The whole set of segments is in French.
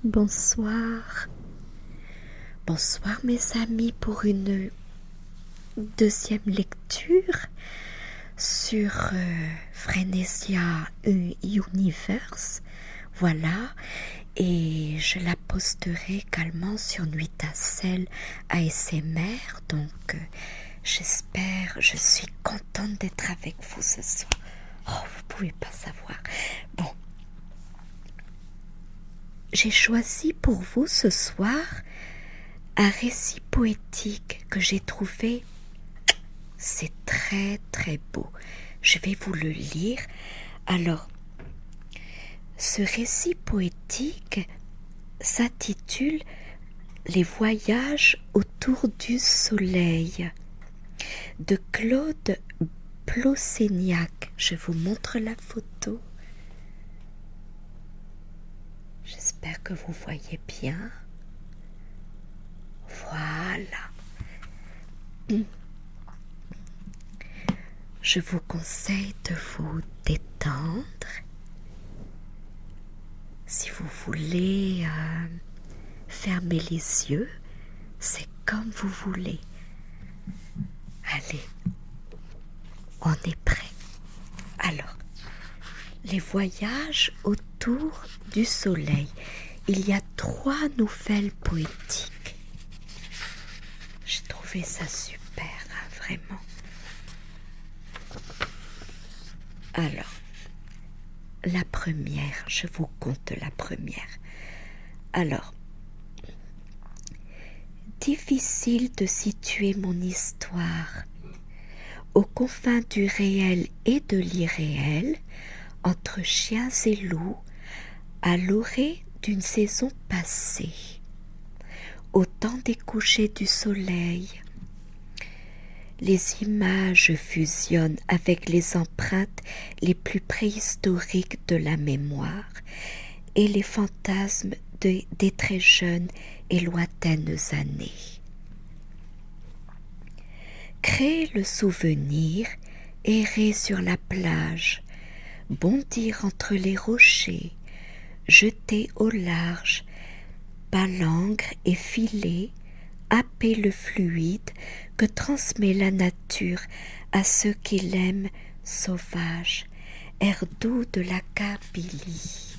Bonsoir. Bonsoir mes amis pour une deuxième lecture sur Phrénesia Universe. Voilà, et je la posterai également sur Nuitacelle ASMR. Donc je suis contente d'être avec vous ce soir. Oh, vous pouvez pas savoir. Bon, j'ai choisi pour vous ce soir un récit poétique que j'ai trouvé. C'est très très beau. Je vais vous le lire. Alors, ce récit poétique s'intitule Les voyages autour du soleil de Claude Plosséniac. Je vous montre la photo. J'espère que vous voyez bien. Voilà. Je vous conseille de vous détendre. Si vous voulez fermer les yeux, c'est comme vous voulez. Allez, on est prêt. Alors, les voyages autour du soleil. Il y a 3 nouvelles poétiques. J'ai trouvé ça super, hein, vraiment. Alors, la première, je vous conte la première. Alors, difficile de situer mon histoire aux confins du réel et de l'irréel, entre chiens et loups, à l'orée d'une saison passée, au temps des couchers du soleil. Les images fusionnent avec les empreintes les plus préhistoriques de la mémoire et les fantasmes des très jeunes et lointaines années. Créer le souvenir, errer sur la plage, bondir entre les rochers, jeter au large, palangre et filet, happer le fluide que transmet la nature à ceux qui l'aiment sauvage, air doux de la Kabylie.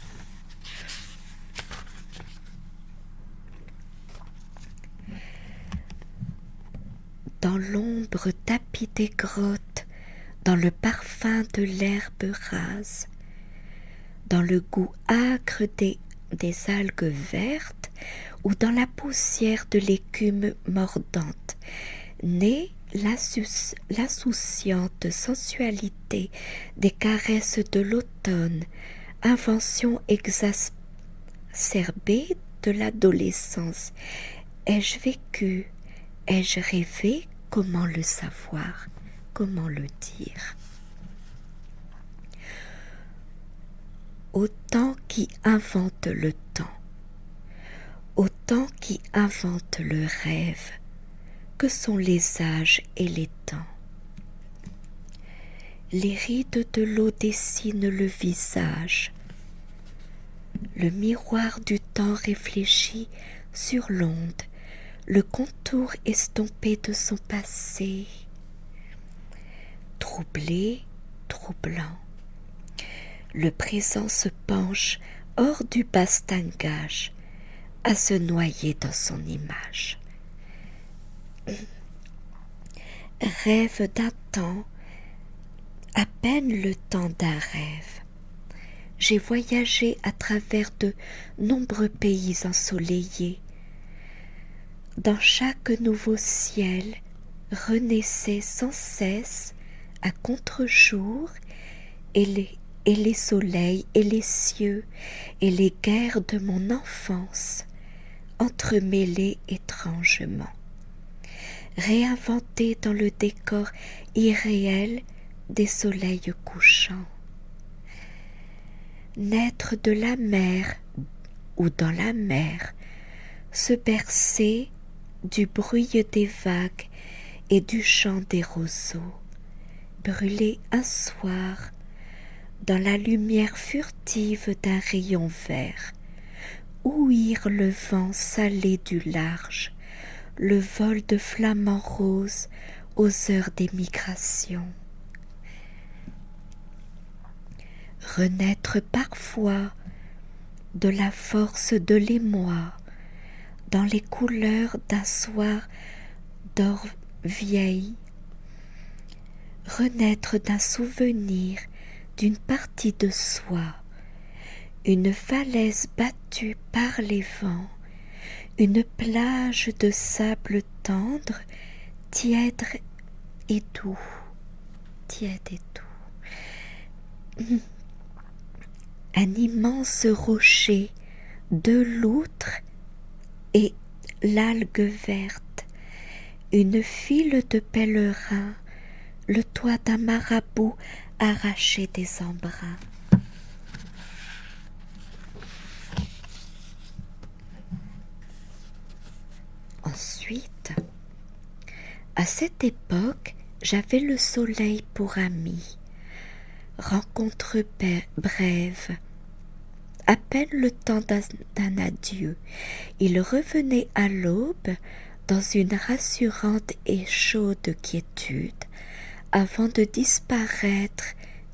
Dans l'ombre tapis des grottes, dans le parfum de l'herbe rase, dans le goût âcre des algues vertes ou dans la poussière de l'écume mordante, naît l'insouciante sensualité des caresses de l'automne, invention exacerbée de l'adolescence. Ai-je vécu? Ai-je rêvé? Comment le savoir? Comment le dire? Au temps qui invente le temps, au temps qui invente le rêve, que sont les âges et les temps. Les rides de l'eau dessinent le visage, le miroir du temps réfléchit sur l'onde, le contour estompé de son passé, troublé, troublant. Le présent se penche hors du bastingage, à se noyer dans son image. Rêve d'un temps, à peine le temps d'un rêve. J'ai voyagé à travers de nombreux pays ensoleillés. Dans chaque nouveau ciel renaissait sans cesse à contre-jour et les soleils et les cieux et les guerres de mon enfance entremêlés étrangement, réinventés dans le décor irréel des soleils couchants. Naître de la mer ou dans la mer, se bercer du bruit des vagues et du chant des roseaux, brûler un soir dans la lumière furtive d'un rayon vert, ouïr le vent salé du large, le vol de flamants roses aux heures des migrations. Renaître parfois de la force de l'émoi, dans les couleurs d'un soir d'or vieille, renaître d'un souvenir, d'une partie de soi, une falaise battue par les vents, une plage de sable tendre, tiède et doux, tiède et doux. Un immense rocher, deux loutres et l'algue verte, une file de pèlerins, le toit d'un marabout arraché des embruns. Ensuite, à cette époque, j'avais le soleil pour ami. Rencontre brève, à peine le temps d'un adieu. Il revenait à l'aube dans une rassurante et chaude quiétude, avant de disparaître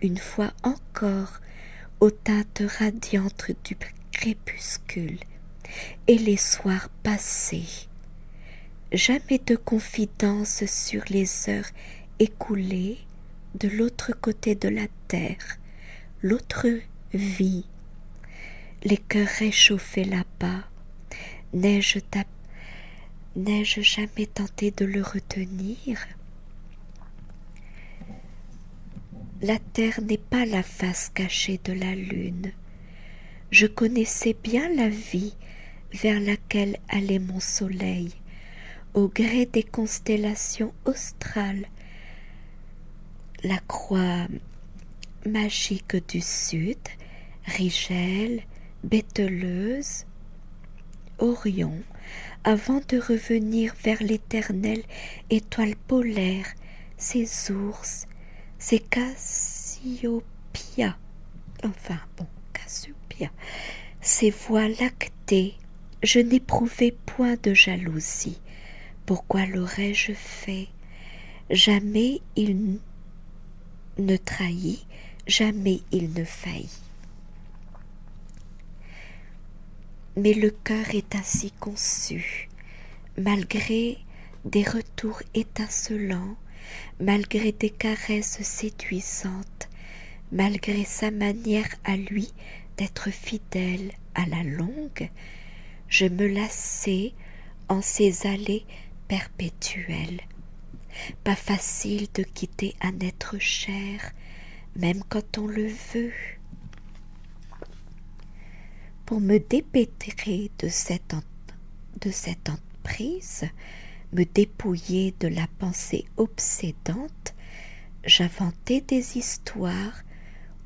une fois encore aux teintes radiantes du crépuscule. Et les soirs passés, jamais de confidence sur les heures écoulées de l'autre côté de la terre, l'autre vie. Les cœurs réchauffés là-bas, n'ai-je jamais tenté de le retenir? La terre n'est pas la face cachée de la lune. Je connaissais bien la vie vers laquelle allait mon soleil, au gré des constellations australes. La croix magique du sud, Rigel, Bételeuse, Orion, avant de revenir vers l'éternelle étoile polaire, ses ours, ses Cassiopeia, Cassiopeia, ses voies lactées. Je n'éprouvais point de jalousie. Pourquoi l'aurais-je fait? Jamais il ne trahit, jamais il ne faillit. Mais le cœur est ainsi conçu, malgré des retours étincelants, malgré des caresses séduisantes, malgré sa manière à lui d'être fidèle à la longue, je me lassai en ces allées perpétuelles. Pas facile de quitter un être cher, même quand on le veut. Pour me dépêtrer de cette emprise, me dépouiller de la pensée obsédante, j'inventais des histoires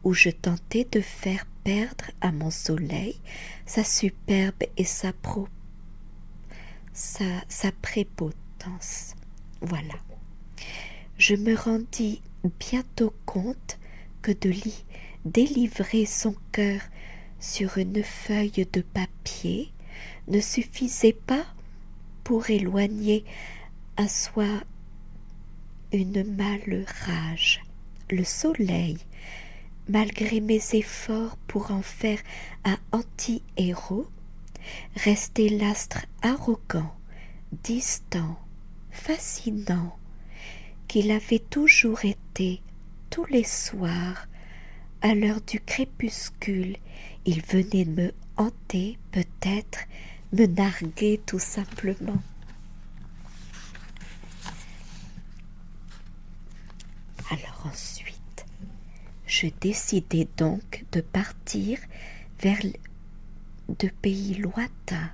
où je tentais de faire perdre à mon soleil sa superbe et sa prépotence. Voilà. Je me rendis bientôt compte que de délivrer son cœur sur une feuille de papier ne suffisait pas pour éloigner à soi une mâle rage. Le soleil, malgré mes efforts pour en faire un anti-héros, restait l'astre arrogant, distant, fascinant, qu'il avait toujours été. Tous les soirs, à l'heure du crépuscule, il venait me hanter, peut-être me narguer tout simplement. Alors ensuite, je décidai donc de partir vers de pays lointains,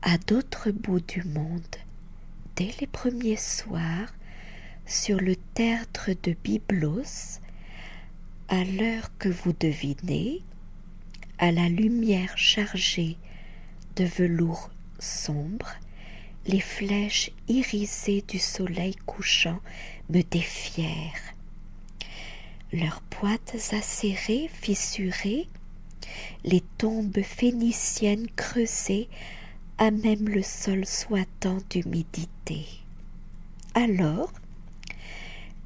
à d'autres bouts du monde. Dès les premiers soirs, sur le tertre de Byblos, à l'heure que vous devinez, à la lumière chargée de velours sombre, les flèches irisées du soleil couchant me défièrent. Leurs pointes acérées, fissurées, les tombes phéniciennes creusées à même le sol sointant d'humidité. Alors,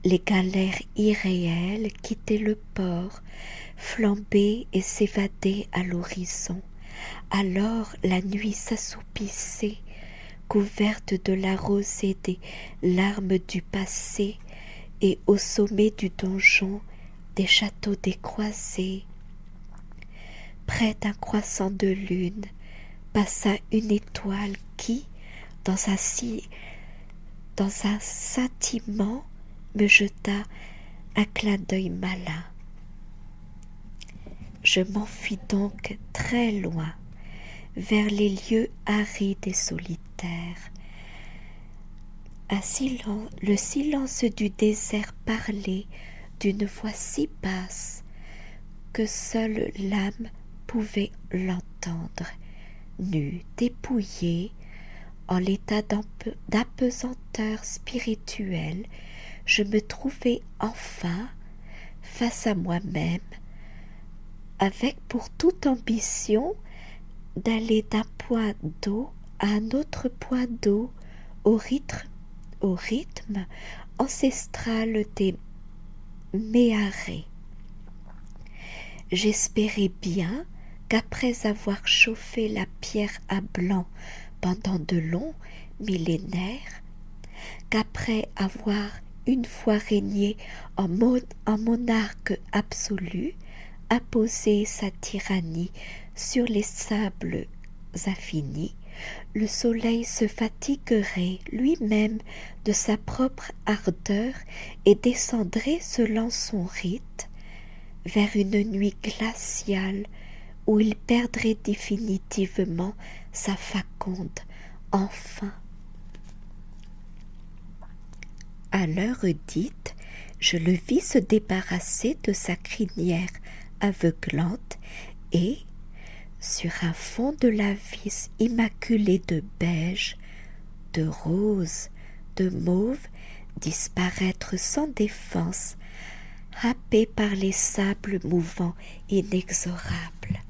les galères irréelles quittaient le port, flambaient et s'évadaient à l'horizon. Alors la nuit s'assoupissait, couverte de la rosée des larmes du passé, et au sommet du donjon des châteaux décroisés, près d'un croissant de lune, passa une étoile qui, dans un scintillement, me jeta un clin d'œil malin. Je m'enfuis donc très loin, vers les lieux arides et solitaires. Le silence du désert parlait d'une voix si basse que seule l'âme pouvait l'entendre. Nue, dépouillée, en l'état d'apesanteur spirituelle, je me trouvai enfin face à moi-même, avec pour toute ambition d'aller d'un point d'eau à un autre point d'eau au rythme ancestral des méharées. J'espérais bien qu'après avoir chauffé la pierre à blanc pendant de longs millénaires, qu'après avoir une fois régné en monarque absolu, apposé sa tyrannie sur les sables infinis, le soleil se fatiguerait lui-même de sa propre ardeur et descendrait selon son rite vers une nuit glaciale où il perdrait définitivement sa faconde enfin. À l'heure dite, je le vis se débarrasser de sa crinière aveuglante et, sur un fond de la vis immaculé de beige, de rose, de mauve, disparaître sans défense, happé par les sables mouvants inexorables.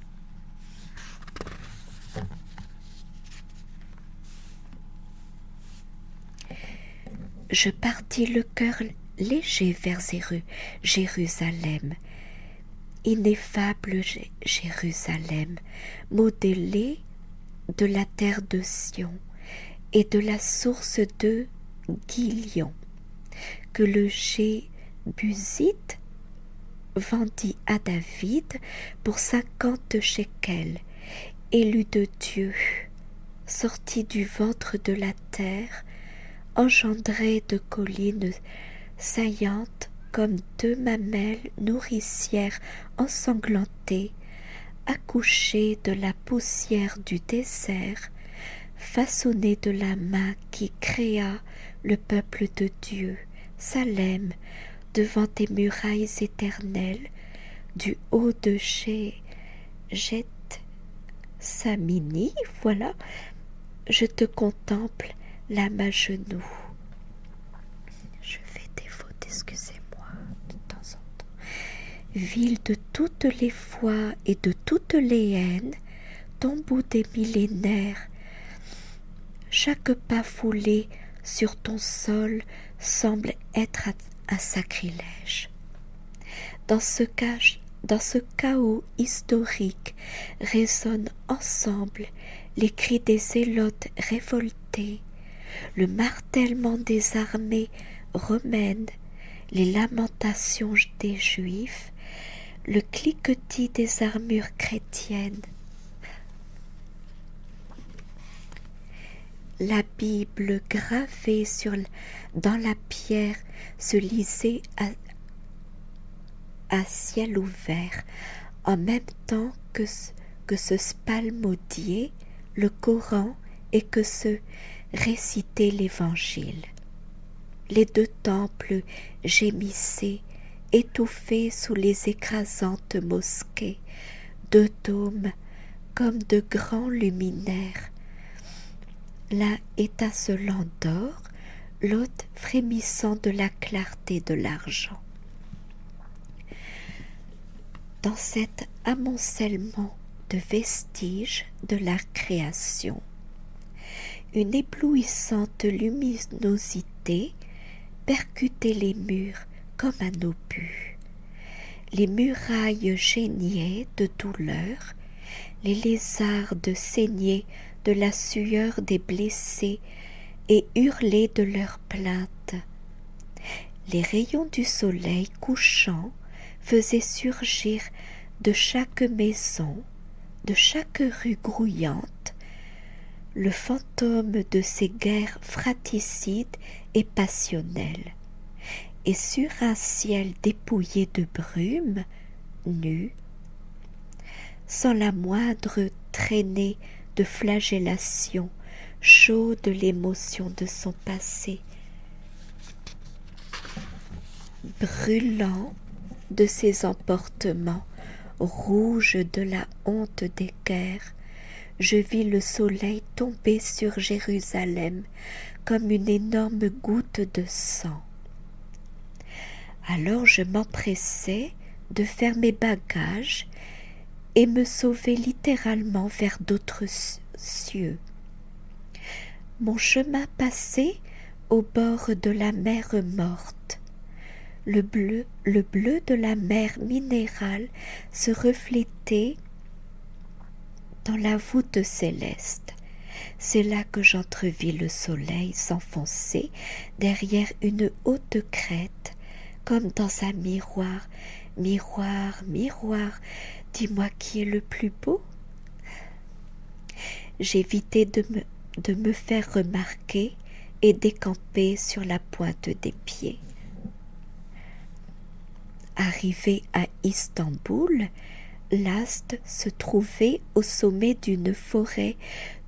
Je partis le cœur léger vers Jérusalem, ineffable Jérusalem, modélée de la terre de Sion et de la source de Guilion, que le Jébusite vendit à David pour 50 shekels, élu de Dieu, sorti du ventre de la terre, engendré de collines saillantes comme deux mamelles nourricières ensanglantées, accouché de la poussière du désert, façonné de la main qui créa le peuple de Dieu, Salem, devant tes murailles éternelles, du haut de Gethsémani, voilà, je te contemple l'âme à genoux. Je fais des fautes, excusez-moi, de temps en temps. Ville de toutes les foi et de toutes les haines, tombeau des millénaires, chaque pas foulé sur ton sol semble être un sacrilège. Dans ce chaos historique résonnent ensemble les cris des zélotes révoltés, le martèlement des armées romaines, les lamentations des Juifs, le cliquetis des armures chrétiennes. La Bible gravée dans la pierre se lisait à ciel ouvert, en même temps que se spalmodiait le Coran et que se récitait l'Évangile. Les deux temples gémissaient, étouffés sous les écrasantes mosquées, deux dômes comme de grands luminaires, l'un étincelant d'or, l'autre frémissant de la clarté de l'argent. Dans cet amoncellement de vestiges de la création. Une éblouissante luminosité percutait les murs comme un obus. Les murailles geignaient de douleur, les lézardes saignaient de la sueur des blessés et hurlaient de leurs plaintes. Les rayons du soleil couchant faisaient surgir de chaque maison, de chaque rue grouillante, le fantôme de ces guerres fratricides et passionnelles. Et sur un ciel dépouillé de brume, nu, sans la moindre traînée de flagellation, chaud de l'émotion de son passé, brûlant de ses emportements, rouge de la honte des guerres, je vis le soleil tomber sur Jérusalem comme une énorme goutte de sang. Alors je m'empressai de faire mes bagages et me sauver littéralement vers d'autres cieux. Mon chemin passait au bord de la mer morte. Le bleu de la mer minérale se reflétait dans la voûte céleste. C'est là que j'entrevis le soleil s'enfoncer derrière une haute crête, comme dans un miroir. Miroir, miroir, dis-moi qui est le plus beau. J'évitai de me faire remarquer et décamper sur la pointe des pieds. Arrivé à Istanbul, l'astre se trouvait au sommet d'une forêt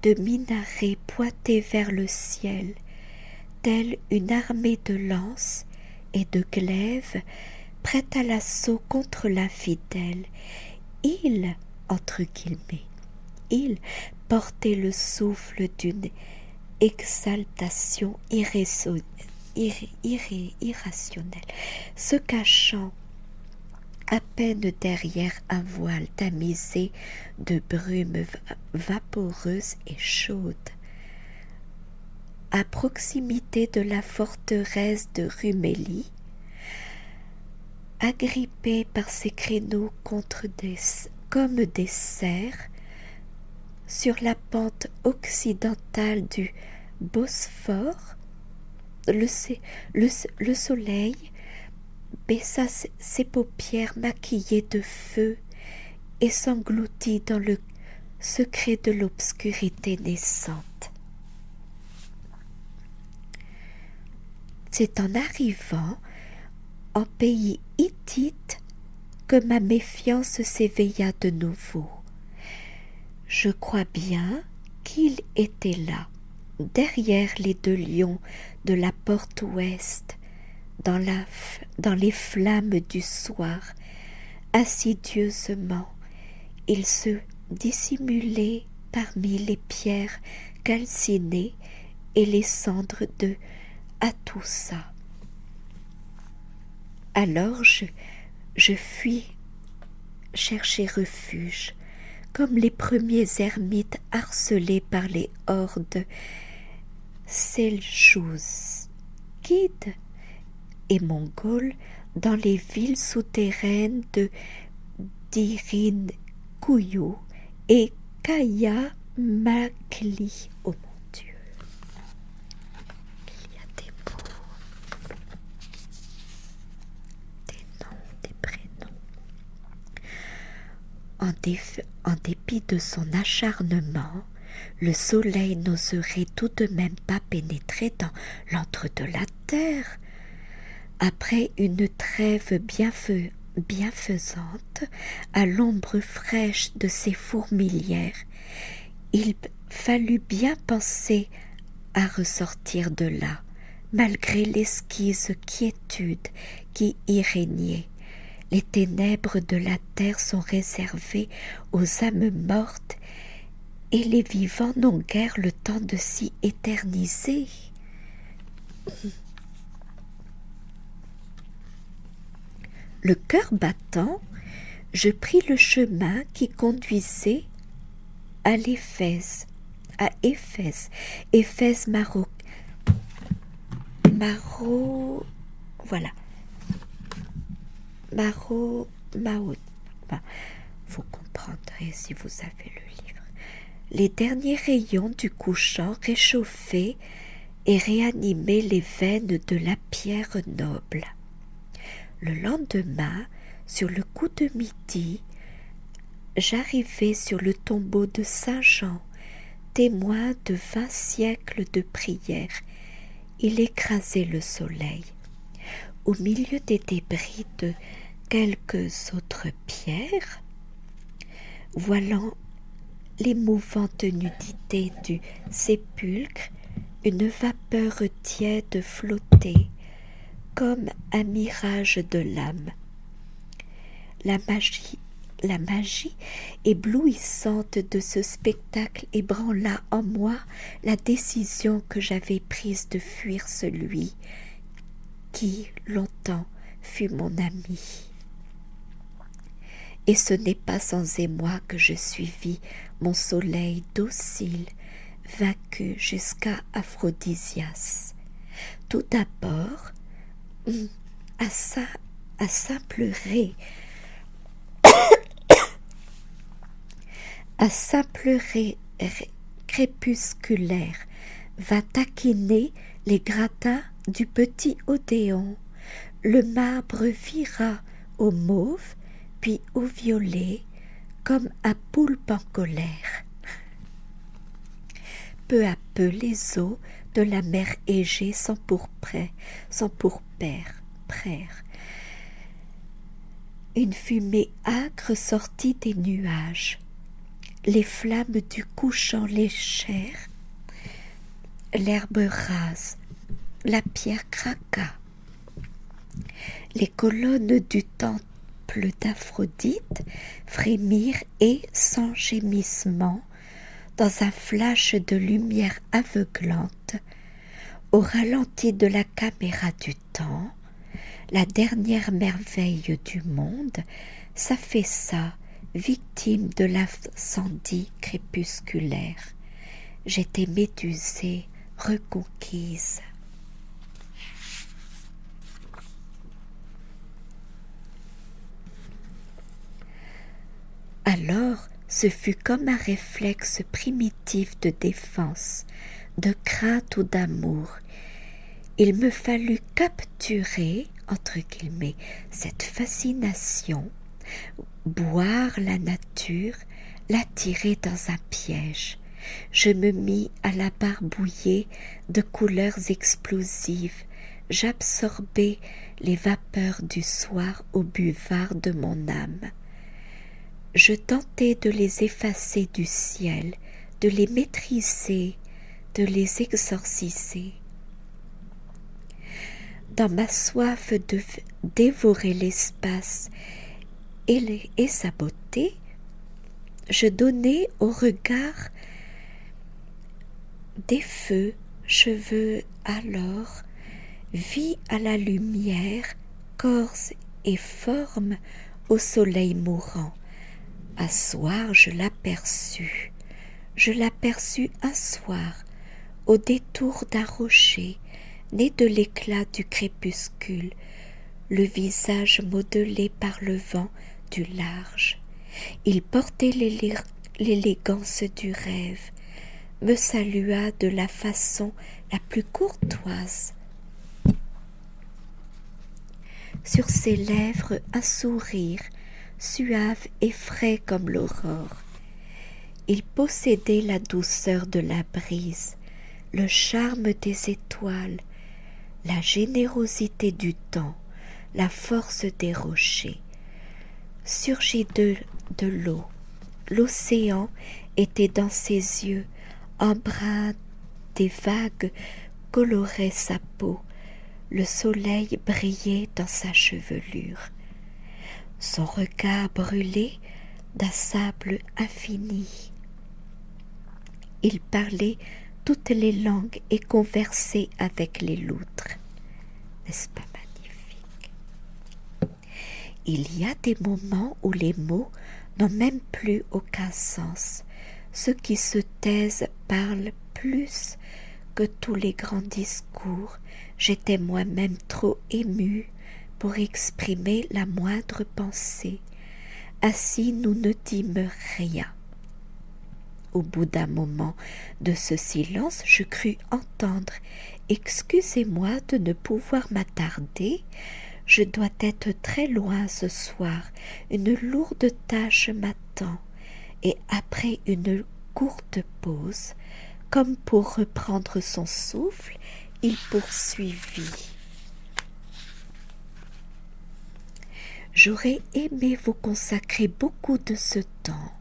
de minarets pointés vers le ciel, telle une armée de lances et de glaives prête à l'assaut contre l'infidèle. Il, entre guillemets, il portait le souffle d'une exaltation irrationnelle, se cachant à peine derrière un voile tamisé de brumes vaporeuses et chaudes. À proximité de la forteresse de Rumeli, agrippée par ses créneaux comme des cerfs, sur la pente occidentale du Bosphore, le soleil baissa ses paupières maquillées de feu et s'engloutit dans le secret de l'obscurité naissante. C'est en arrivant en pays hittite que ma méfiance s'éveilla de nouveau. Je crois bien qu'il était là, derrière les deux lions de la porte ouest, dans les flammes du soir. Insidieusement, il se dissimulait parmi les pierres calcinées et les cendres de Hattusa. Alors je fuis chercher refuge, comme les premiers ermites harcelés par les hordes seljoukides et mongols dans les villes souterraines de Dirinkuyu et Kayamakli. Oh mon Dieu, il y a des mots, des noms, des prénoms. En dépit de son acharnement, le soleil n'oserait tout de même pas pénétrer dans l'antre de la terre. Après une trêve bienfaisante, à l'ombre fraîche de ses fourmilières, il fallut bien penser à ressortir de là, malgré l'esquisse quiétude qui y régnait. Les ténèbres de la terre sont réservées aux âmes mortes, et les vivants n'ont guère le temps de s'y éterniser. Le cœur battant, je pris le chemin qui conduisait à l'Éphèse, à Éphèse, Éphèse voilà, Maot. Enfin, vous comprendrez si vous avez le livre. Les derniers rayons du couchant réchauffaient et réanimaient les veines de la pierre noble. Le lendemain, sur le coup de midi, j'arrivai sur le tombeau de Saint Jean, témoin de 20 siècles de prière. Il écrasait le soleil. Au milieu des débris de quelques autres pierres, voilant l'émouvante nudité du sépulcre, une vapeur tiède flottait, comme un mirage de l'âme. La magie éblouissante de ce spectacle ébranla en moi la décision que j'avais prise de fuir celui qui, longtemps, fut mon ami. Et ce n'est pas sans émoi que je suivis mon soleil docile, vaincu jusqu'à Aphrodisias. Tout d'abord, à simple crépusculaire, va taquiner les gratins du petit Odéon. Le marbre vira au mauve, puis au violet, comme un poulpe en colère. Peu à peu, les eaux de la mer Égée s'empourprèrent. Une fumée âcre sortit des nuages. Les flammes du couchant léchèrent, l'herbe rase, la pierre craqua. Les colonnes du temple d'Aphrodite frémirent et, sans gémissement, dans un flash de lumière aveuglante, au ralenti de la caméra du temps, la dernière merveille du monde s'affaissa, victime de l'incendie crépusculaire. J'étais médusée, reconquise. Alors, ce fut comme un réflexe primitif de défense, de crainte ou d'amour. Il me fallut capturer, entre guillemets, cette fascination, boire la nature, l'attirer dans un piège. Je me mis à la barbouiller de couleurs explosives. J'absorbais les vapeurs du soir au buvard de mon âme. Je tentais de les effacer du ciel, de les maîtriser, de les exorciser. Dans ma soif de dévorer l'espace et sa beauté, je donnais au regard des feux, cheveux alors, vie à la lumière, corps et forme au soleil mourant. Un soir, je l'aperçus un soir, au détour d'un rocher, né de l'éclat du crépuscule, le visage modelé par le vent du large. Il portait l'élégance du rêve, me salua de la façon la plus courtoise. Sur ses lèvres un sourire, suave et frais comme l'aurore. Il possédait la douceur de la brise, le charme des étoiles, la générosité du temps, la force des rochers. Surgit de l'eau, l'océan était dans ses yeux, embrun des vagues colorait sa peau, le soleil brillait dans sa chevelure. Son regard brûlait d'un sable infini. Il parlait toutes les langues et conversait avec les loutres. N'est-ce pas magnifique? Il y a des moments où les mots n'ont même plus aucun sens. Ceux qui se taisent parlent plus que tous les grands discours. J'étais moi-même trop émue pour exprimer la moindre pensée. Assis, nous ne dîmes rien. Au bout d'un moment de ce silence, je crus entendre « Excusez-moi de ne pouvoir m'attarder, je dois être très loin ce soir, une lourde tâche m'attend. » Et après une courte pause, comme pour reprendre son souffle, il poursuivit. « J'aurais aimé vous consacrer beaucoup de ce temps.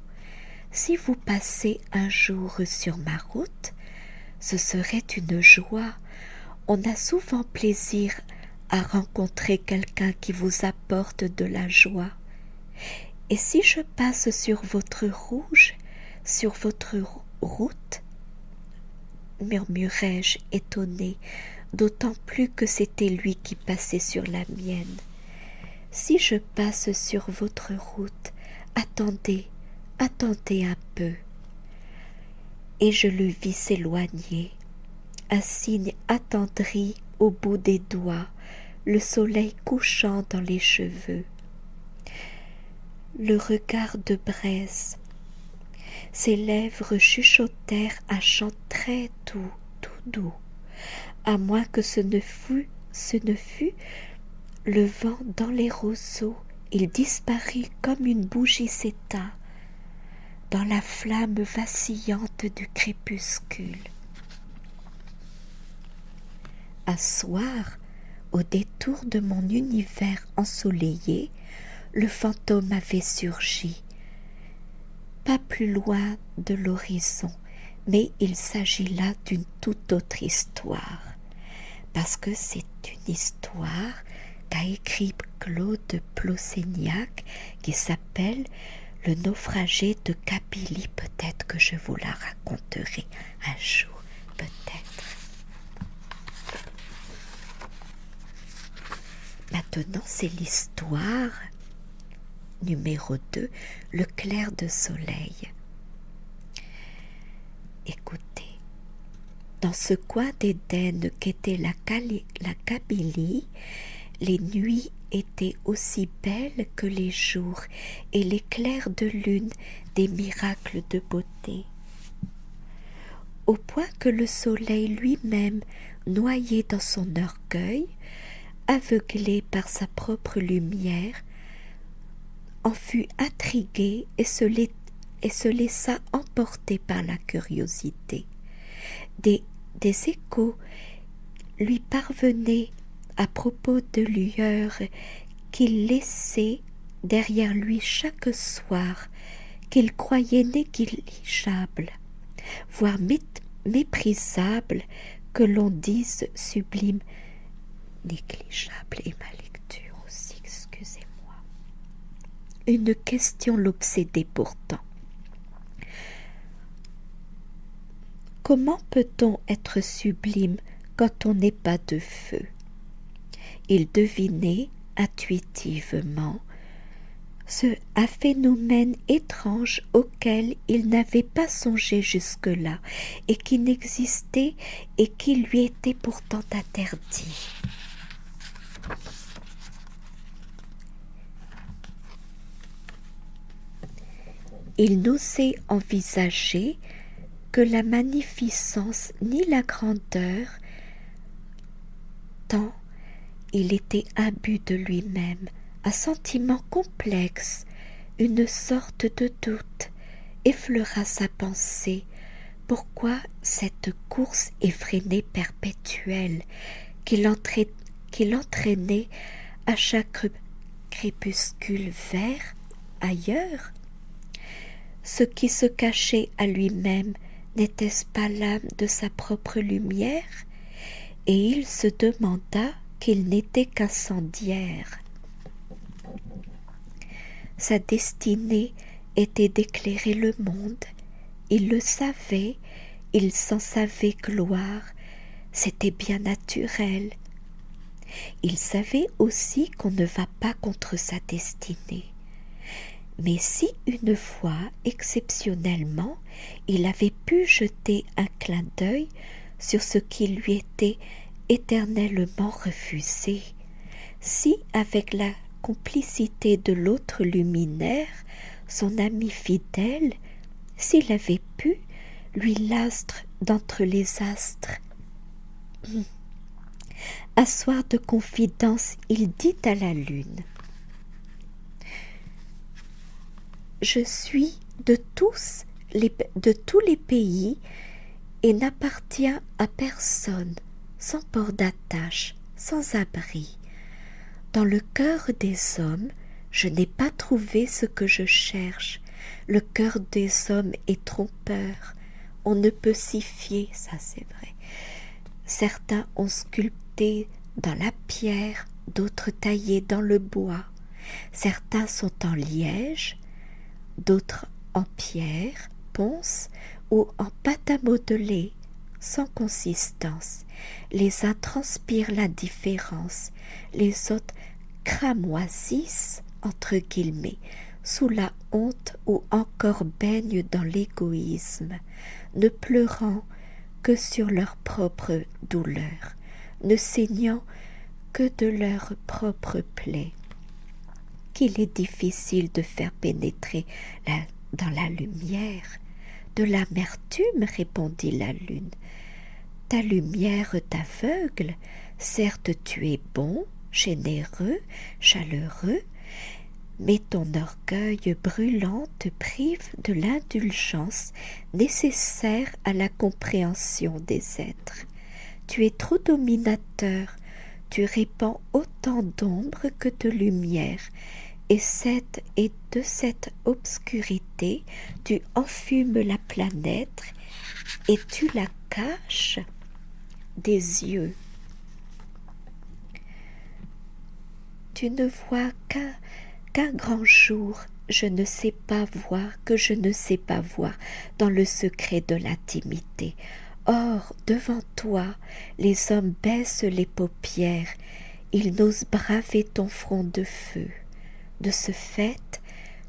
Si vous passez un jour sur ma route, ce serait une joie. On a souvent plaisir à rencontrer quelqu'un qui vous apporte de la joie. Et si je passe sur votre route, murmurai-je étonné, d'autant plus que c'était lui qui passait sur la mienne. Si je passe sur votre route, attendez un peu. Et je le vis s'éloigner, un signe attendri au bout des doigts, le soleil couchant dans les cheveux. Le regard de braise, ses lèvres chuchotèrent un chant très doux, tout doux, à moins que ce ne fût le vent dans les roseaux. Il disparut comme une bougie s'éteint dans la flamme vacillante du crépuscule. Un soir, au détour de mon univers ensoleillé, le fantôme avait surgi, pas plus loin de l'horizon, mais il s'agit là d'une toute autre histoire, parce que c'est une histoire qu'a écrit Claude Plosseniac qui s'appelle « Le naufragé de Kabylie ». Peut-être que je vous la raconterai un jour, peut-être. Maintenant, c'est l'histoire numéro 2, le clair de soleil. Écoutez, dans ce coin d'Éden qu'était la Kabylie, les nuits étaient aussi belles que les jours et les clairs de lune des miracles de beauté. Au point que le soleil lui-même, noyé dans son orgueil, aveuglé par sa propre lumière, en fut intrigué et se laissa emporter par la curiosité. Des échos lui parvenaient à propos de lueurs qu'il laissait derrière lui chaque soir, qu'il croyait négligeables, voire méprisables, que l'on dise sublimes. Négligeable et ma lecture aussi, excusez-moi. Une question l'obsédait pourtant. Comment peut-on être sublime quand on n'est pas de feu? Il devinait intuitivement un phénomène étrange auquel il n'avait pas songé jusque-là et qui n'existait et qui lui était pourtant interdit. Il n'osait envisager que la magnificence ni la grandeur, tant il était imbu de lui-même. Un sentiment complexe, une sorte de doute effleura sa pensée. Pourquoi cette course effrénée perpétuelle qui l'entraînait à chaque crépuscule vers ailleurs? Ce qui se cachait à lui-même, n'était-ce pas l'âme de sa propre lumière? Et il se demanda qu'il n'était qu'incendiaire. Sa destinée était d'éclairer le monde. Il le savait, il s'en savait gloire, c'était bien naturel. Il savait aussi qu'on ne va pas contre sa destinée. Mais si une fois, exceptionnellement, il avait pu jeter un clin d'œil sur ce qui lui était éternellement refusé, si avec la complicité de l'autre luminaire, son ami fidèle, s'il avait pu, lui l'astre d'entre les astres, un soir de confidence, il dit à la lune: je suis de tous les pays et n'appartiens à personne, sans port d'attache, sans abri. Dans le cœur des hommes, je n'ai pas trouvé ce que je cherche. Le cœur des hommes est trompeur. On ne peut s'y fier, ça c'est vrai. Certains ont sculpté dans la pierre, d'autres taillé dans le bois. Certains sont en liège, d'autres en pierre, ponce ou en pâte à modeler, sans consistance. Les uns transpirent l'indifférence, les autres cramoisissent, entre guillemets, sous la honte ou encore baignent dans l'égoïsme, ne pleurant que sur leur propre douleur, ne saignant que de leur propre plaie, qu'il est difficile de faire pénétrer dans la lumière. De l'amertume, répondit la lune. Ta lumière t'aveugle, certes tu es bon, généreux, chaleureux, mais ton orgueil brûlant te prive de l'indulgence nécessaire à la compréhension des êtres. Tu es trop dominateur, tu répands autant d'ombre que de lumière, et de cette obscurité tu enfumes la planète et tu la caches des yeux. Tu ne vois qu'un grand jour, je ne sais pas voir, que je ne sais pas voir dans le secret de l'intimité. Or, devant toi, les hommes baissent les paupières, ils n'osent braver ton front de feu. De ce fait,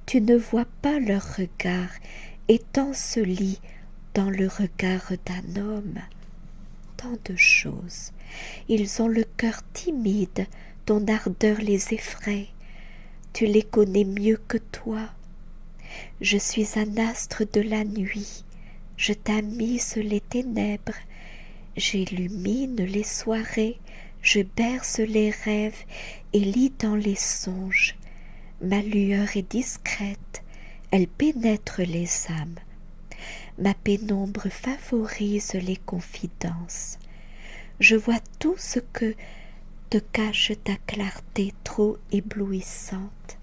tu ne vois pas leur regard, étincelis dans le regard d'un homme. Tant de choses. Ils ont le cœur timide, ton ardeur les effraie. Tu les connais mieux que toi. Je suis un astre de la nuit, je tamise les ténèbres, j'illumine les soirées, je berce les rêves et lis dans les songes. Ma lueur est discrète, elle pénètre les âmes. Ma pénombre favorise les confidences. Je vois tout ce que te cache ta clarté trop éblouissante.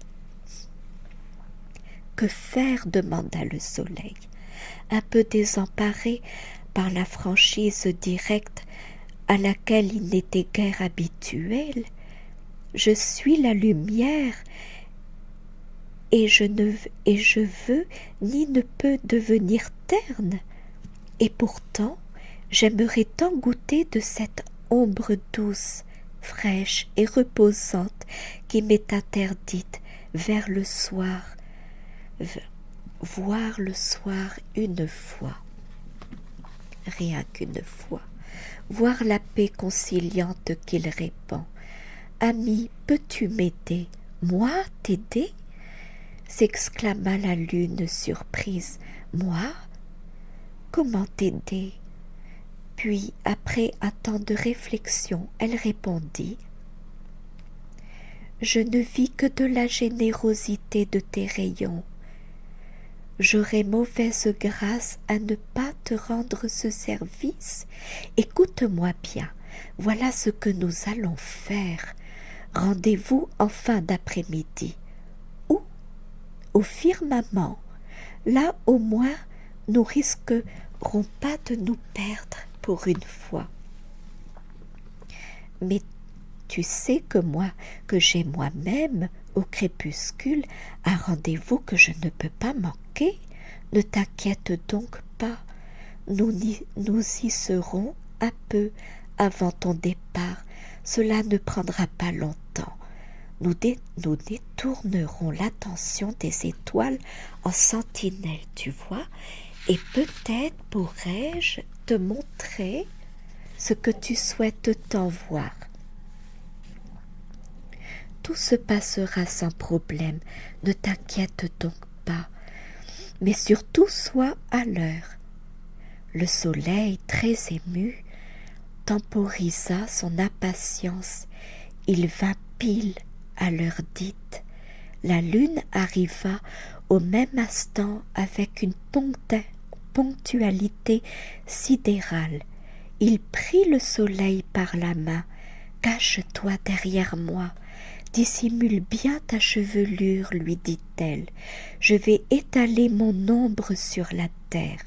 Que faire, demanda le soleil, un peu désemparé par la franchise directe à laquelle il n'était guère habituel. Je suis la lumière, et je veux ni ne peux devenir terne, et pourtant j'aimerais tant goûter de cette ombre douce, fraîche et reposante qui m'est interdite vers le soir, voir le soir une fois, rien qu'une fois, voir la paix conciliante qu'il répand. Ami, peux-tu m'aider, moi t'aider? S'exclama la lune surprise. Moi? Comment t'aider? Puis, après un temps de réflexion, elle répondit: je ne vis que de la générosité de tes rayons. J'aurais mauvaise grâce à ne pas te rendre ce service. Écoute-moi bien, voilà ce que nous allons faire. Rendez-vous en fin d'après-midi. Où? Au firmament. Là au moins nous risquerons pas de nous perdre pour une fois. Mais tu sais que j'ai moi-même au crépuscule un rendez-vous que je ne peux pas manquer. Ne t'inquiète donc pas, nous y serons un peu avant ton départ. Cela ne prendra pas longtemps. nous détournerons l'attention des étoiles en sentinelle, tu vois, et peut-être pourrais-je te montrer ce que tu souhaites tant voir. Tout se passera sans problème, ne t'inquiète donc pas, mais surtout sois à l'heure. Le soleil, très ému, temporisa son impatience. Il vint pile à l'heure dite. La lune arriva au même instant avec une ponctualité sidérale. Il prit le soleil par la main. « Cache-toi derrière moi, dissimule bien ta chevelure, lui dit-elle. Je vais étaler mon ombre sur la terre.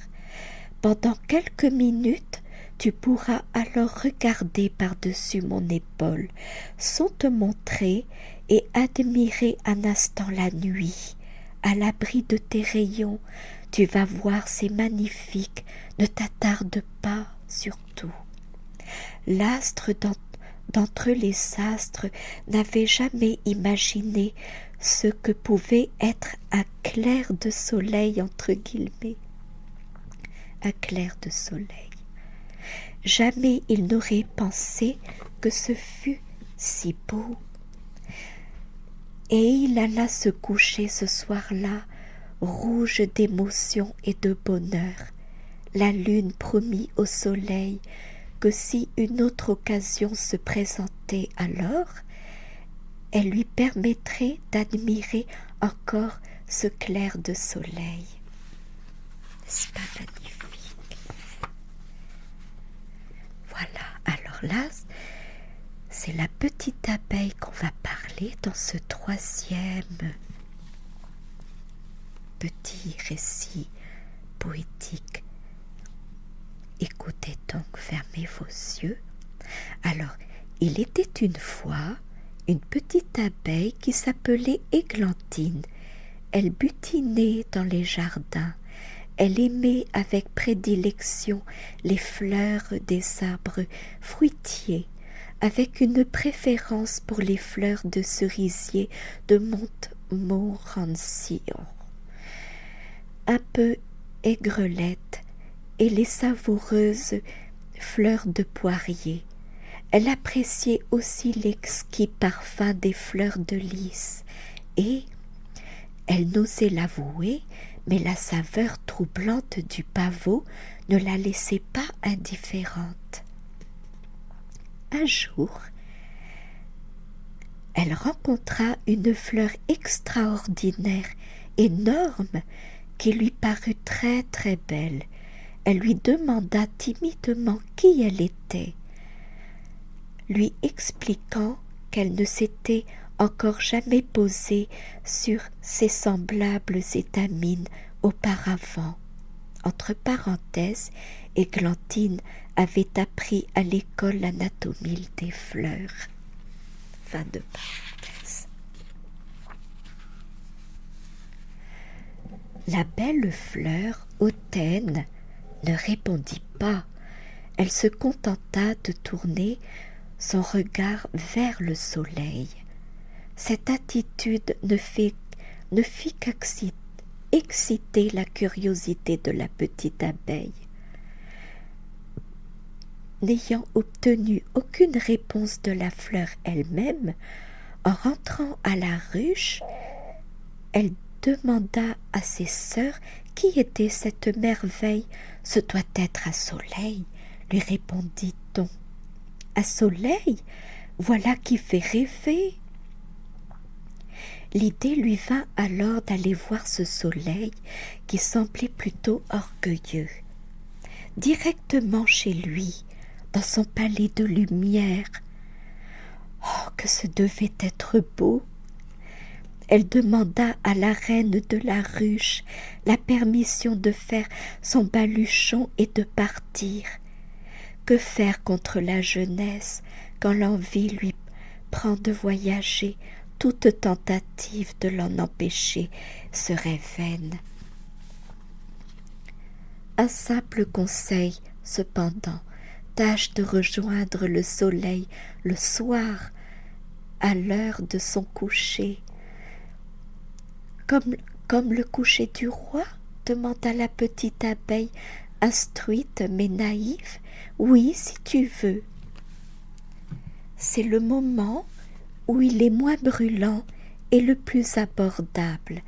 Pendant quelques minutes, tu pourras alors regarder par-dessus mon épaule, sans te montrer et admirer un instant la nuit. À l'abri de tes rayons, tu vas voir, c'est magnifique, ne t'attarde pas surtout. » L'astre d'entre les astres n'avait jamais imaginé ce que pouvait être un clair de soleil entre guillemets. Un clair de soleil. Jamais il n'aurait pensé que ce fût si beau. Et il alla se coucher ce soir-là, rouge d'émotion et de bonheur. La lune promit au soleil que si une autre occasion se présentait alors, elle lui permettrait d'admirer encore ce clair de soleil. N'est-ce pas magnifique? Voilà, alors là, c'est la petite abeille qu'on va parler dans ce troisième petit récit poétique. Écoutez donc, fermez vos yeux. Alors, il était une fois une petite abeille qui s'appelait Églantine. Elle butinait dans les jardins. Elle aimait avec prédilection les fleurs des arbres fruitiers, avec une préférence pour les fleurs de cerisier de Montmorency, un peu aigrelettes, et les savoureuses fleurs de poirier. Elle appréciait aussi l'exquis parfum des fleurs de lys, et, elle n'osait l'avouer, mais la saveur troublante du pavot ne la laissait pas indifférente. Un jour, elle rencontra une fleur extraordinaire, énorme, qui lui parut très très belle. Elle lui demanda timidement qui elle était, lui expliquant qu'elle ne s'était encore jamais posée sur ses semblables étamines auparavant. Entre parenthèses, Églantine avait appris à l'école l'anatomie des fleurs. Fin de parenthèse. La belle fleur hautaine ne répondit pas. Elle se contenta de tourner son regard vers le soleil. Cette attitude ne fit qu'exciter la curiosité de la petite abeille. N'ayant obtenu aucune réponse de la fleur elle-même, en rentrant à la ruche, elle demanda à ses sœurs qui était cette merveille. « Ce doit être un soleil, lui répondit-on. « Un soleil, voilà qui fait rêver. » L'idée lui vint alors d'aller voir ce soleil qui semblait plutôt orgueilleux. Directement chez lui, dans son palais de lumière. Oh, que ce devait être beau! Elle demanda à la reine de la ruche la permission de faire son baluchon et de partir. Que faire contre la jeunesse quand l'envie lui prend de voyager? Toute tentative de l'en empêcher serait vaine. Un simple conseil, cependant, tâche de rejoindre le soleil le soir à l'heure de son coucher. Comme le coucher du roi? Demanda la petite abeille, instruite mais naïve. Oui, si tu veux. C'est le moment où il est moins brûlant et le plus abordable,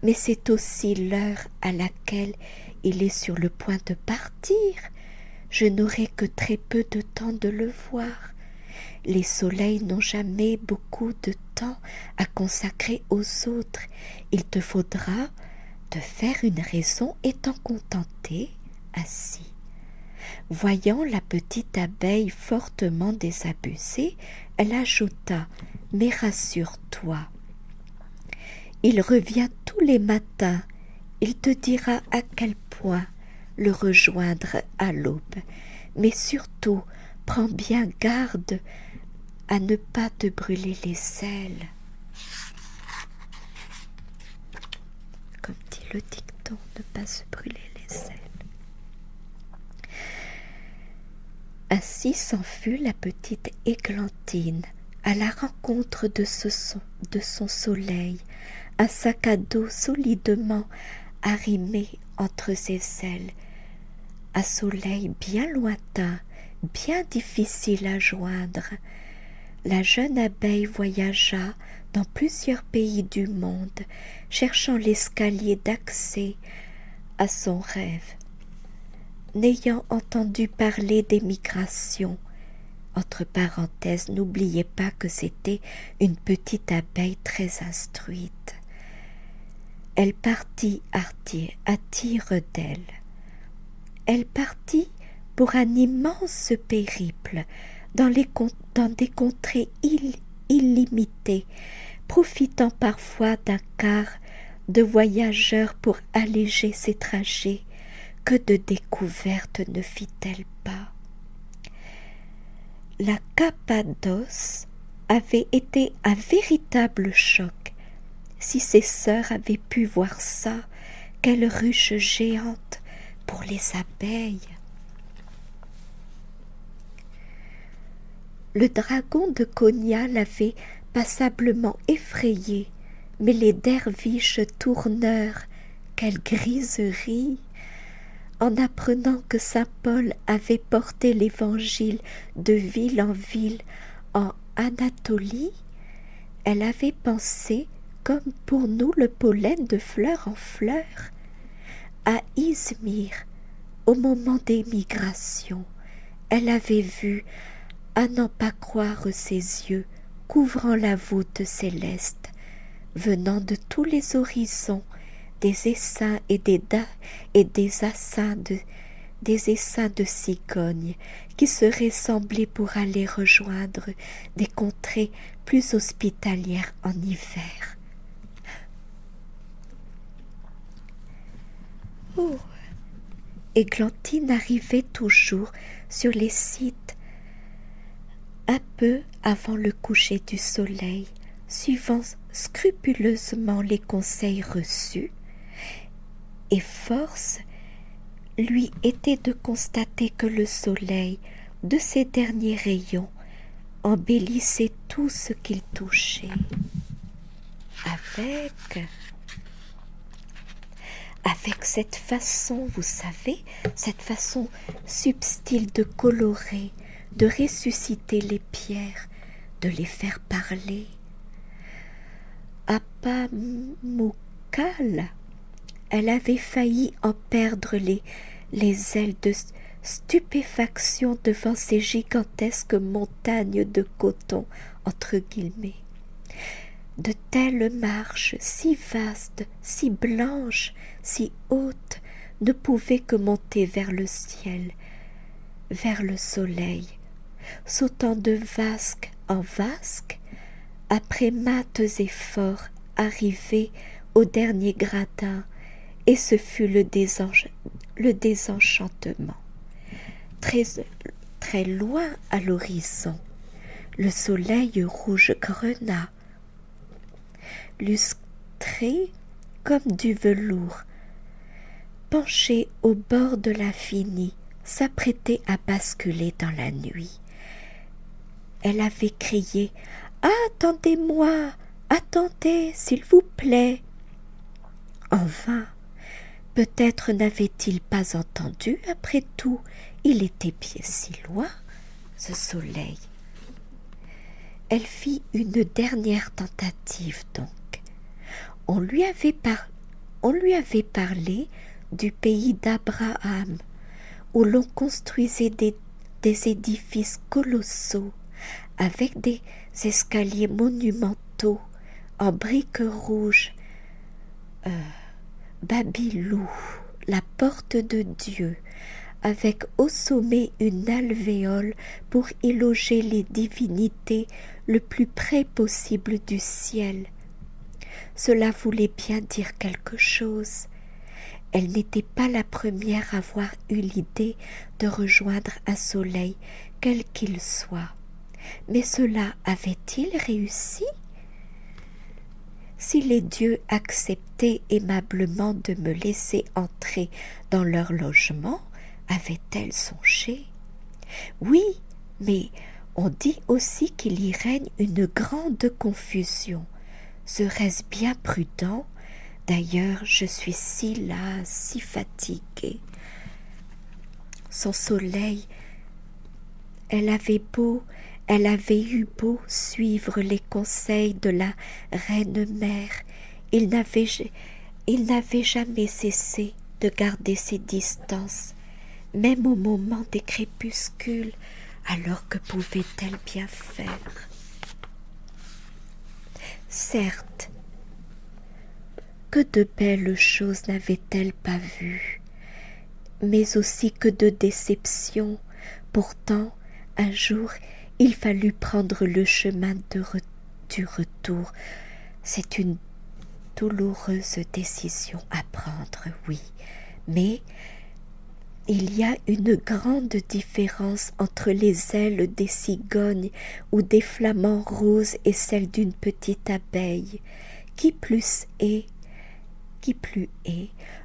mais c'est aussi l'heure à laquelle il est sur le point de partir. Je n'aurai que très peu de temps de le voir. Les soleils n'ont jamais beaucoup de temps à consacrer aux autres. Il te faudra te faire une raison et t'en contenter ainsi. Voyant la petite abeille fortement désabusée, elle ajouta: mais rassure-toi, il revient tous les matins, il te dira à quel point le rejoindre à l'aube, mais surtout prends bien garde à ne pas te brûler les ailes. Comme dit le dicton, ne pas se brûler les ailes. Ainsi s'en fut la petite Églantine à la rencontre de son soleil, un sac à dos solidement arrimé entre ses ailes, un soleil bien lointain, bien difficile à joindre. La jeune abeille voyagea dans plusieurs pays du monde, cherchant l'escalier d'accès à son rêve. N'ayant entendu parler des migrations, entre parenthèses, n'oubliez pas que c'était une petite abeille très instruite, elle partit à tire d'aile. Elle partit pour un immense périple dans des contrées illimitées, profitant parfois d'un quart de voyageurs pour alléger ses trajets. Que de découvertes ne fit-elle pas? La Cappadoce avait été un véritable choc. Si ses sœurs avaient pu voir ça, quelle ruche géante pour les abeilles! Le dragon de Konya l'avait passablement effrayée, mais les derviches tourneurs, quelle griserie! En apprenant que saint Paul avait porté l'évangile de ville en ville en Anatolie, elle avait pensé, comme pour nous le pollen de fleur en fleur, à Izmir, au moment des migrations. Elle avait vu, à n'en pas croire ses yeux, couvrant la voûte céleste, venant de tous les horizons, des essaims et des essaims de cigognes qui seraient semblés pour aller rejoindre des contrées plus hospitalières en hiver. Oh! Églantine arrivait toujours sur les sites un peu avant le coucher du soleil, suivant scrupuleusement les conseils reçus, et force lui était de constater que le soleil, de ses derniers rayons, embellissait tout ce qu'il touchait. Avec cette façon, vous savez, cette façon subtile de colorer, de ressusciter les pierres, de les faire parler. À Pamukkale, elle avait failli en perdre les ailes de stupéfaction devant ces gigantesques montagnes de coton, entre guillemets. De telles marches, si vastes, si blanches, si hautes, ne pouvaient que monter vers le ciel, vers le soleil, sautant de vasque en vasque, après maints efforts, arrivés au dernier gradin, et ce fut le désenchantement. Très loin à l'horizon, le soleil rouge grenat, lustré comme du velours, penché au bord de l'infini, s'apprêtait à basculer dans la nuit. Elle avait crié « Attendez-moi, attendez, s'il vous plaît. En vain. Peut-être n'avait-il pas entendu, après tout, il était bien si loin, ce soleil. Elle fit une dernière tentative donc. On lui avait parlé du pays d'Abraham, où l'on construisait des édifices colossaux, avec des escaliers monumentaux en briques rouges. Babilou, la porte de Dieu, avec au sommet une alvéole pour y loger les divinités le plus près possible du ciel. Cela voulait bien dire quelque chose. Elle n'était pas la première à avoir eu l'idée de rejoindre un soleil, quel qu'il soit. Mais cela avait-il réussi? Si les dieux acceptaient aimablement de me laisser entrer dans leur logement, avait-elle songé? Oui, mais on dit aussi qu'il y règne une grande confusion. Serait-ce bien prudent? D'ailleurs, je suis si lasse, si fatiguée. Son soleil, elle avait eu beau suivre les conseils de la reine-mère, il n'avait jamais cessé de garder ses distances, même au moment des crépuscules. Alors que pouvait-elle bien faire? Certes, que de belles choses n'avait-elle pas vues, mais aussi que de déceptions. Pourtant, un jour, il fallut prendre le chemin du retour. C'est une douloureuse décision à prendre, oui, mais il y a une grande différence entre les ailes des cigognes ou des flamants roses et celles d'une petite abeille. Qui plus est,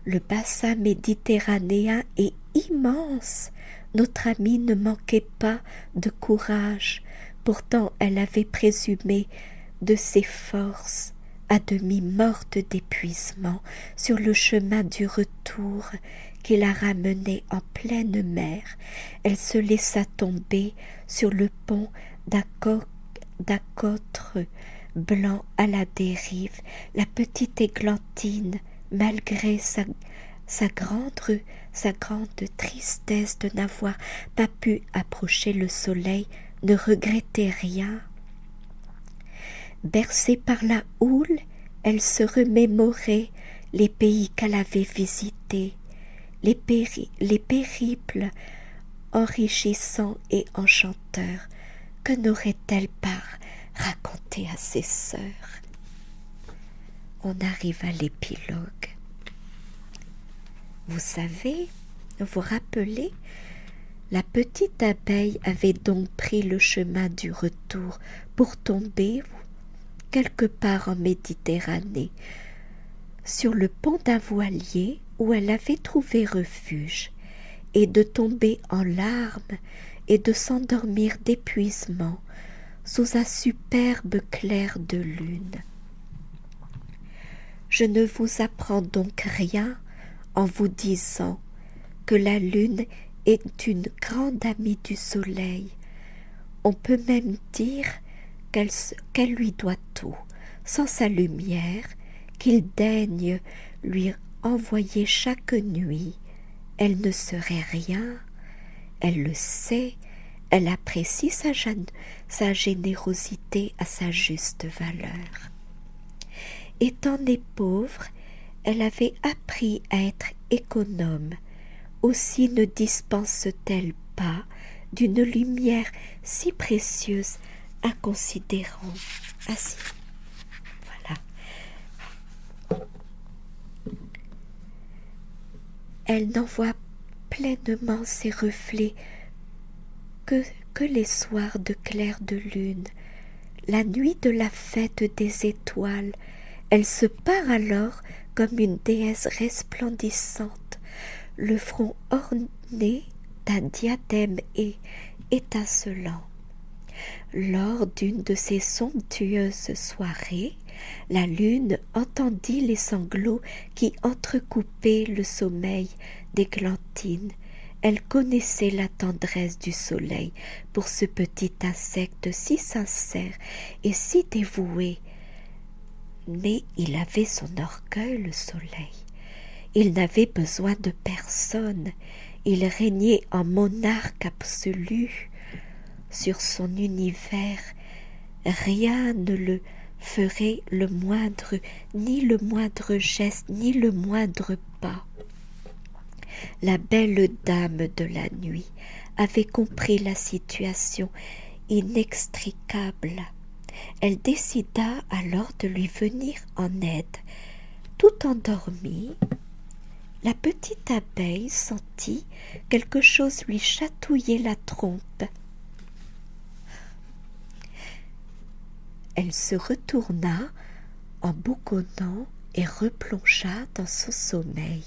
le bassin méditerranéen est immense. Notre amie ne manquait pas de courage. Pourtant, elle avait présumé de ses forces, à demi morte d'épuisement, sur le chemin du retour qui la ramenait en pleine mer. Elle se laissa tomber sur le pont d'acôtre blanc à la dérive. La petite Églantine, malgré sa grande tristesse de n'avoir pas pu approcher le soleil, ne regrettait rien. Bercée par la houle, elle se remémorait les pays qu'elle avait visités, les périples enrichissants et enchanteurs. Que n'aurait-elle pas raconté à ses sœurs? On arrive à l'épilogue. Vous savez, vous rappelez, la petite abeille avait donc pris le chemin du retour pour tomber quelque part en Méditerranée, sur le pont d'un voilier où elle avait trouvé refuge, et de tomber en larmes et de s'endormir d'épuisement sous un superbe clair de lune. Je ne vous apprends donc rien en vous disant que la lune est une grande amie du soleil. On peut même dire qu'elle lui doit tout. Sans sa lumière, qu'il daigne lui envoyer chaque nuit, elle ne serait rien. Elle le sait, elle apprécie sa générosité à sa juste valeur. Étant née pauvre, elle avait appris à être économe. Aussi ne dispense-t-elle pas d'une lumière si précieuse inconsidérant. Ainsi, voilà. Elle n'en voit pleinement ses reflets que les soirs de clair de lune. La nuit de la fête des étoiles, elle se pare alors comme une déesse resplendissante, le front orné d'un diadème étincelant. Lors d'une de ces somptueuses soirées, la lune entendit les sanglots qui entrecoupaient le sommeil d'Églantine. Elle connaissait la tendresse du soleil pour ce petit insecte si sincère et si dévoué. Mais il avait son orgueil, le soleil. Il n'avait besoin de personne. Il régnait en monarque absolu sur son univers. Rien ne le ferait ni le moindre geste, ni le moindre pas. La belle dame de la nuit avait compris la situation inextricable. Elle décida alors de lui venir en aide. Tout endormie, la petite abeille sentit quelque chose lui chatouiller la trompe. Elle se retourna en bougonnant et replongea dans son sommeil.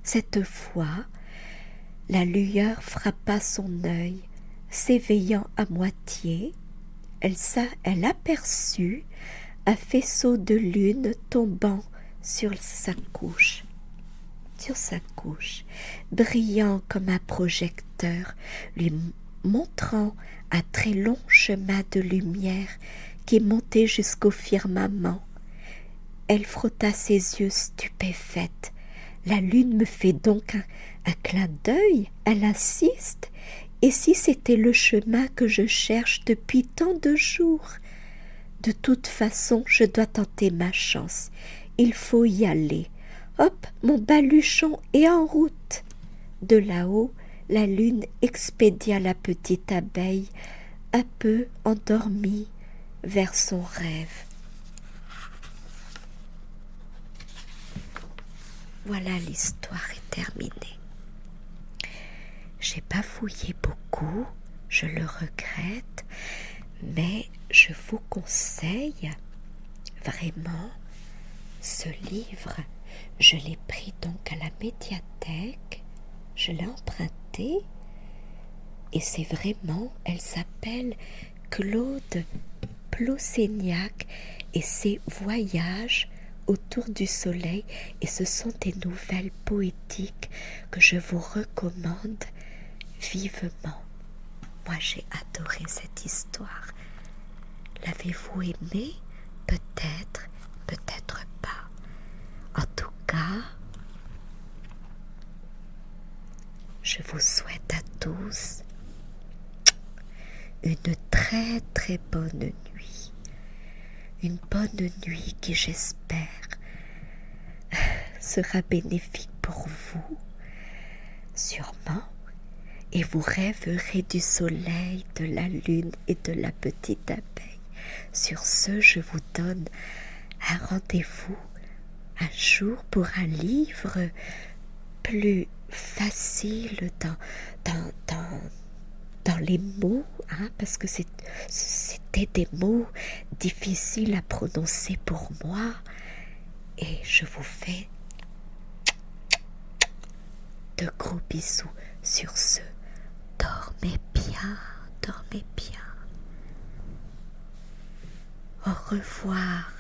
Cette fois, la lueur frappa son œil. S'éveillant à moitié, elle aperçut un faisceau de lune tombant sur sa couche, brillant comme un projecteur, lui montrant un très long chemin de lumière qui montait jusqu'au firmament. Elle frotta ses yeux stupéfaite. La lune me fait donc un clin d'œil, elle insiste, et si c'était le chemin que je cherche depuis tant de jours? De toute façon, je dois tenter ma chance. Il faut y aller. Hop, mon baluchon est en route. De là-haut, la lune expédia la petite abeille, un peu endormie, vers son rêve. Voilà, l'histoire est terminée. J'ai bafouillé beaucoup, je le regrette, mais je vous conseille vraiment ce livre. Je l'ai pris donc à la médiathèque, je l'ai emprunté et c'est vraiment, elle s'appelle Claude Plousséniac et ses voyages autour du soleil, et ce sont des nouvelles poétiques que je vous recommande vivement. Moi, j'ai adoré cette histoire. L'avez-vous aimée? Peut-être, peut-être pas. En tout cas, je vous souhaite à tous une très très bonne nuit. Une bonne nuit qui, j'espère, sera bénéfique pour vous, sûrement, et vous rêverez du soleil, de la lune et de la petite abeille. Sur ce, je vous donne un rendez-vous un jour pour un livre plus facile dans les mots, parce que c'était des mots difficiles à prononcer pour moi. Et je vous fais de gros bisous. Sur ce, dormez bien, dormez bien. Au revoir.